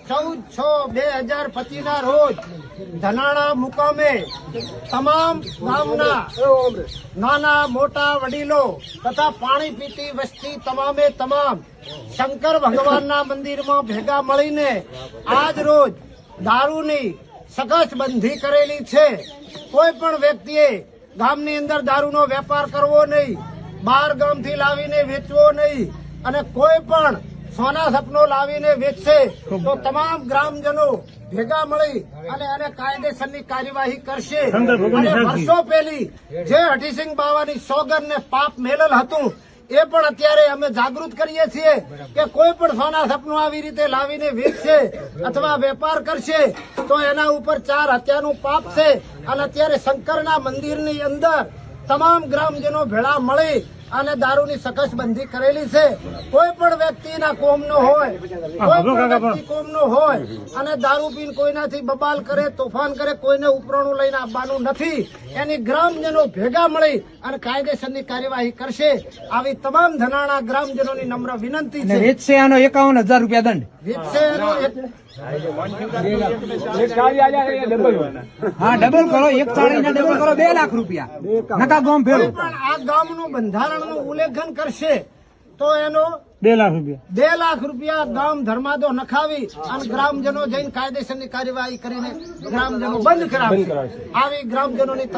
14/6/2025 ના રોજ ધનાણા મુકામે તમામ ગામના નાના મોટા વડીલો તથા પાણી પીતી વસ્તી તમામે તમામ શંકર ભગવાનના મંદિરમાં ભેગા મળીને આજ રોજ દારૂની સકસબંધી કરેલી છે। કોઈ પણ વ્યક્તિએ ગામની અંદર દારૂનો વેપાર કરવો નહીં, બહાર ગામથી લાવીને વેચવો નહીં અને કોઈ પણ સોના સપનો લાવીને વેચશે તો તમામ ગ્રામજનો ભેગા મળી અને એને કાયદેસરની કાર્યવાહી કરશે। અને વર્ષો પહેલી જે હઠીસિંહ બાવાની સોગંદ ને પાપ મેલેલ હતું એ પણ અત્યારે અમે જાગૃત કરીએ છીએ કે કોઈ પણ સોના સપનું આવી રીતે લાવીને વેચશે અથવા વેપાર કરશે તો એના ઉપર 4 હત્યાનું પાપ છે। અને અત્યારે શંકરના મંદિરની અંદર તમામ ગ્રામજનો ભેળા મળી અને દારૂની સકસબંધી કરેલી છે। કોઈ પણ વ્યક્તિના કોમનો હોય, કોઈ પણ વ્યક્તિ કોમનો હોય અને દારૂ પીને કોઈનાથી બબાલ કરે, તોફાન કરે, કોઈને ઉપરાણું લઈને આવવાનું નથી। એની ગ્રામજનો ભેગા મળી અને કાયદેસરની કાર્યવાહી કરશે આવી તમામ ધનાણા ગ્રામજનોની નમ્ર વિનંતી છે। વેચશે આનો 51,000 રૂપિયા દંડ, વેચશે એનો હા ડબલ કરો, 140 ના ડબલ કરો, 2 લાખ રૂપિયા નકા ગામ ભેળું। પણ આ ગામનું બંધારણનું ઉલ્લંઘન કરશે તો એનો 2 લાખ રૂપિયા 2 લાખ રૂપિયા ગામ ધર્માદો નખાવી અને ગ્રામજનો જઈને કાયદેસરની કાર્યવાહી કરીને ગ્રામજનો બંધ કરાવશે। આવી ગ્રામજનોની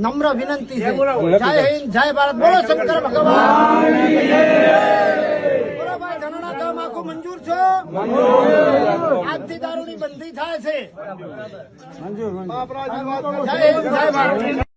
નમ્ર વિનંતી છે। જય હિન્દ, જય ભારત, બોલો શંકર ભગવાન। બોલો ભાઈ, ધનાણા ગામ આખું મંજૂર છો? આજથી દારૂની બંધી થાય છે। જય હિન્દ, જય ભારત।